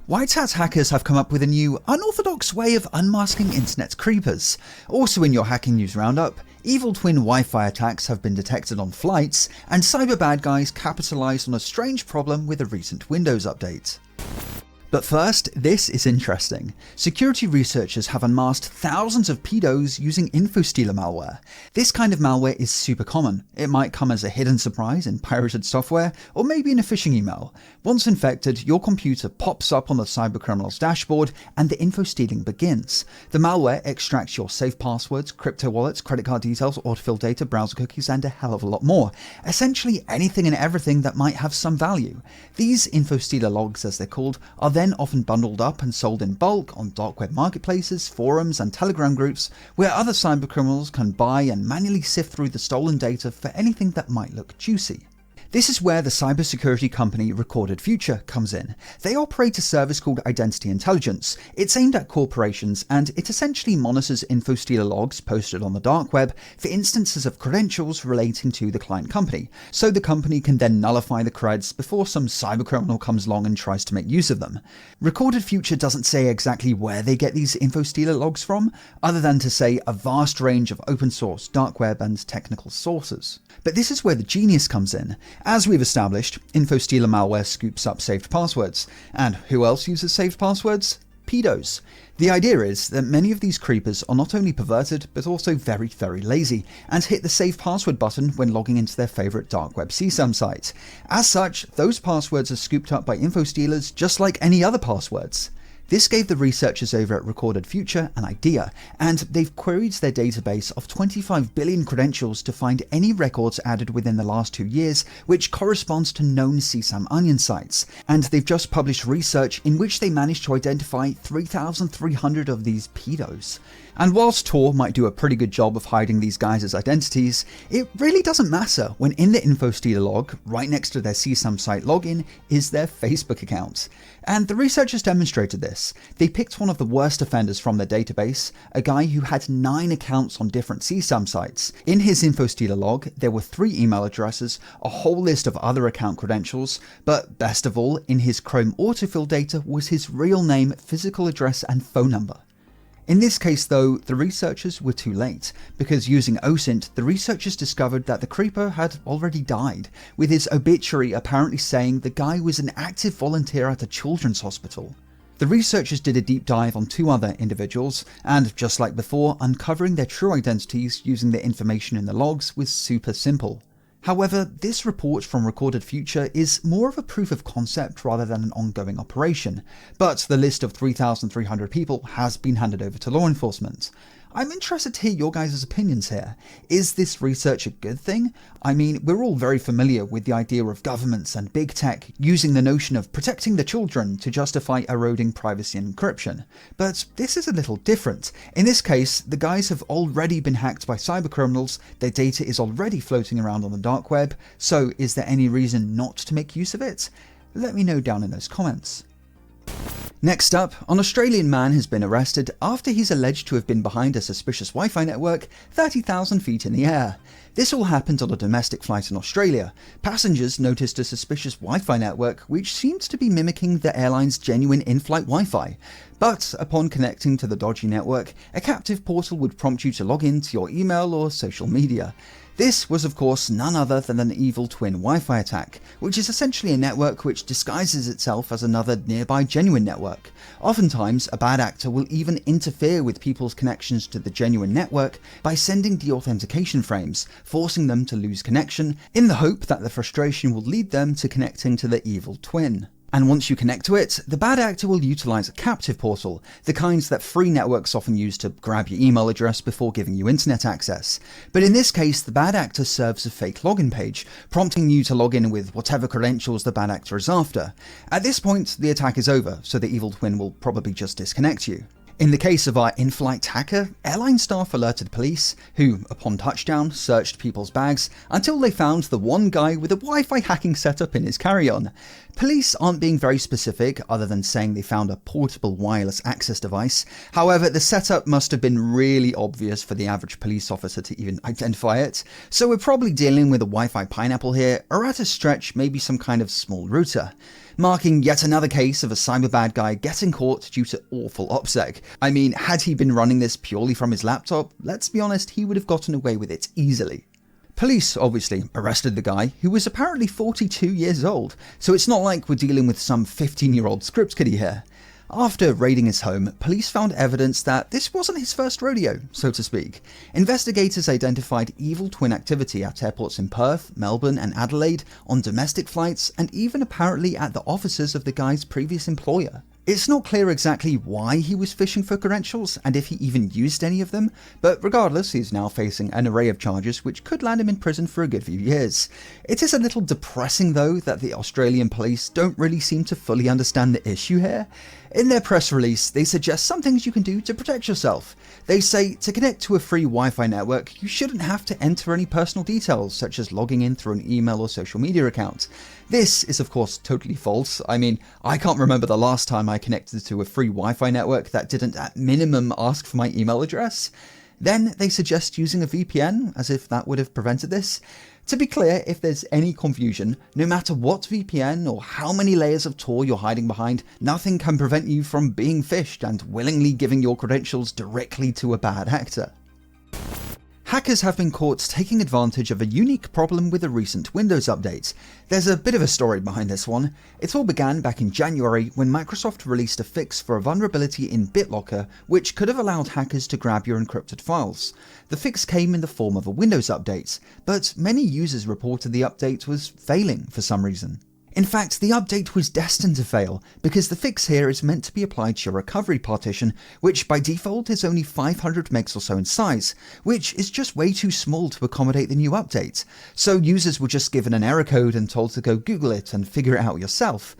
White hat hackers have come up with a new, unorthodox way of unmasking internet creepers. Also in your hacking news roundup, evil twin Wi-Fi attacks have been detected on flights, and cyber bad guys capitalize on a strange problem with a recent Windows update. But first, this is interesting. Security researchers have unmasked thousands of pedos using Infostealer malware. This kind of malware is super common. It might come as a hidden surprise in pirated software, or maybe in a phishing email. Once infected, your computer pops up on the cybercriminals dashboard and the info stealing begins. The malware extracts your safe passwords, crypto wallets, credit card details, autofill data, browser cookies, and a hell of a lot more. Essentially anything and everything that might have some value. These Infostealer logs, as they're called, are then often bundled up and sold in bulk on dark web marketplaces, forums, and Telegram groups where other cybercriminals can buy and manually sift through the stolen data for anything that might look juicy. This is where the cybersecurity company Recorded Future comes in. They operate a service called Identity Intelligence. It's aimed at corporations, and it essentially monitors Infostealer logs posted on the dark web for instances of credentials relating to the client company, so the company can then nullify the creds before some cybercriminal comes along and tries to make use of them. Recorded Future doesn't say exactly where they get these Infostealer logs from, other than to say a vast range of open source, dark web, and technical sources. But this is where the genius comes in. As we've established, Infostealer malware scoops up saved passwords. And who else uses saved passwords? Pedos. The idea is that many of these creepers are not only perverted, but also very, very lazy, and hit the save password button when logging into their favourite dark web CSAM site. As such, those passwords are scooped up by Infostealers just like any other passwords. This gave the researchers over at Recorded Future an idea, and they've queried their database of 25 billion credentials to find any records added within the last 2 years which corresponds to known CSAM onion sites, and they've just published research in which they managed to identify 3,300 of these pedos. And whilst Tor might do a pretty good job of hiding these guys' identities, it really doesn't matter when in the Infostealer log, right next to their CSAM site login, is their Facebook account. And the researchers demonstrated this. They picked one of the worst offenders from their database, a guy who had 9 accounts on different CSAM sites. In his Infostealer log, there were 3 email addresses, a whole list of other account credentials, but best of all, in his Chrome autofill data was his real name, physical address, and phone number. In this case though, the researchers were too late, because using OSINT, the researchers discovered that the creeper had already died, with his obituary apparently saying the guy was an active volunteer at a children's hospital. The researchers did a deep dive on 2 other individuals, and just like before, uncovering their true identities using the information in the logs was super simple. However, this report from Recorded Future is more of a proof of concept rather than an ongoing operation, but the list of 3,300 people has been handed over to law enforcement. I'm interested to hear your guys' opinions here. Is this research a good thing? I mean, we're all very familiar with the idea of governments and big tech using the notion of protecting the children to justify eroding privacy and encryption. But this is a little different. In this case, the guys have already been hacked by cybercriminals, their data is already floating around on the dark web, so is there any reason not to make use of it? Let me know down in those comments. Next up, an Australian man has been arrested after he's alleged to have been behind a suspicious Wi-Fi network 30,000 feet in the air. This all happened on a domestic flight in Australia. Passengers noticed a suspicious Wi-Fi network which seemed to be mimicking the airline's genuine in-flight Wi-Fi. But upon connecting to the dodgy network, a captive portal would prompt you to log in to your email or social media. This was of course none other than an evil twin Wi-Fi attack, which is essentially a network which disguises itself as another nearby genuine network. Oftentimes, a bad actor will even interfere with people's connections to the genuine network by sending deauthentication frames, forcing them to lose connection, in the hope that the frustration will lead them to connecting to the evil twin. And once you connect to it, the bad actor will utilize a captive portal, the kinds that free networks often use to grab your email address before giving you internet access. But in this case, the bad actor serves a fake login page, prompting you to log in with whatever credentials the bad actor is after. At this point, the attack is over, so the evil twin will probably just disconnect you. In the case of our in-flight hacker, airline staff alerted police, who, upon touchdown, searched people's bags until they found the one guy with a Wi-Fi hacking setup in his carry-on. Police aren't being very specific other than saying they found a portable wireless access device. However, the setup must have been really obvious for the average police officer to even identify it, so we're probably dealing with a Wi-Fi pineapple here, or at a stretch maybe some kind of small router. marking yet another case of a cyber bad guy getting caught due to awful OPSEC. I mean, had he been running this purely from his laptop, let's be honest, he would have gotten away with it easily. Police obviously arrested the guy, who was apparently 42 years old, so it's not like we're dealing with some 15-year-old script kiddie here. After raiding his home, police found evidence that this wasn't his first rodeo, so to speak. Investigators identified evil twin activity at airports in Perth, Melbourne and Adelaide, on domestic flights, and even apparently at the offices of the guy's previous employer. It's not clear exactly why he was fishing for credentials and if he even used any of them, but regardless, he's now facing an array of charges which could land him in prison for a good few years. It is a little depressing though that the Australian police don't really seem to fully understand the issue here. In their press release, they suggest some things you can do to protect yourself. They say to connect to a free Wi-Fi network, you shouldn't have to enter any personal details such as logging in through an email or social media account. This is of course totally false. I mean, I can't remember the last time I connected to a free Wi-Fi network that didn't at minimum ask for my email address. Then they suggest using a VPN, as if that would have prevented this. To be clear, if there's any confusion, no matter what VPN or how many layers of Tor you're hiding behind, nothing can prevent you from being phished and willingly giving your credentials directly to a bad actor. Hackers have been caught taking advantage of a unique problem with a recent Windows update. There's a bit of a story behind this one. It all began back in January when Microsoft released a fix for a vulnerability in BitLocker which could have allowed hackers to grab your encrypted files. The fix came in the form of a Windows update, but many users reported the update was failing for some reason. In fact, the update was destined to fail because the fix here is meant to be applied to your recovery partition, which by default is only 500 megs or so in size, which is just way too small to accommodate the new update. So users were just given an error code and told to go Google it and figure it out yourself.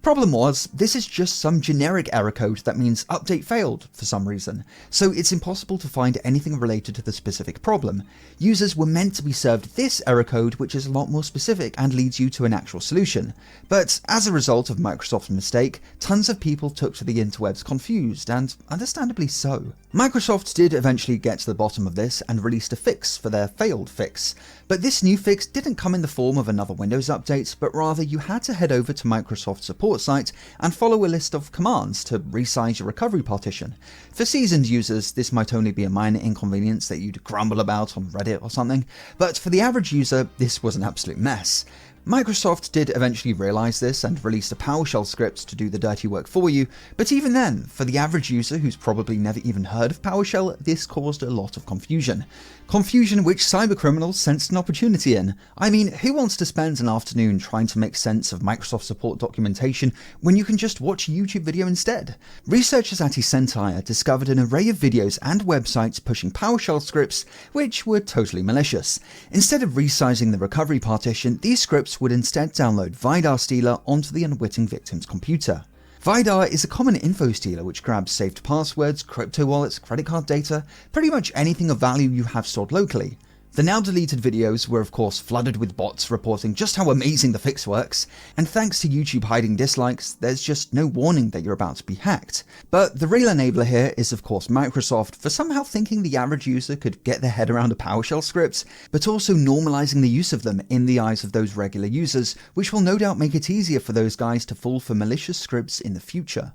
Problem was, this is just some generic error code that means update failed for some reason, so it's impossible to find anything related to the specific problem. Users were meant to be served this error code which is a lot more specific and leads you to an actual solution. But as a result of Microsoft's mistake, tons of people took to the interwebs confused, and understandably so. Microsoft did eventually get to the bottom of this and released a fix for their failed fix. But this new fix didn't come in the form of another Windows update, but rather you had to head over to Microsoft's support site and follow a list of commands to resize your recovery partition. For seasoned users, this might only be a minor inconvenience that you'd grumble about on Reddit or something, but for the average user, this was an absolute mess. Microsoft did eventually realize this and released a PowerShell script to do the dirty work for you, but even then, for the average user who's probably never even heard of PowerShell, this caused a lot of confusion. Confusion which cybercriminals sensed an opportunity in. I mean, who wants to spend an afternoon trying to make sense of Microsoft support documentation when you can just watch a YouTube video instead? Researchers at Infostealer discovered an array of videos and websites pushing PowerShell scripts which were totally malicious. Instead of resizing the recovery partition, these scripts would instead download Unmasking onto the unwitting victim's computer. Vidar is a common info stealer which grabs saved passwords, crypto wallets, credit card data, pretty much anything of value you have stored locally. The now deleted videos were of course flooded with bots reporting just how amazing the fix works, and thanks to YouTube hiding dislikes, there's just no warning that you're about to be hacked. But the real enabler here is of course Microsoft for somehow thinking the average user could get their head around a PowerShell script, but also normalizing the use of them in the eyes of those regular users, which will no doubt make it easier for those guys to fall for malicious scripts in the future.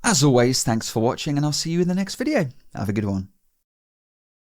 As always, thanks for watching and I'll see you in the next video. Have a good one.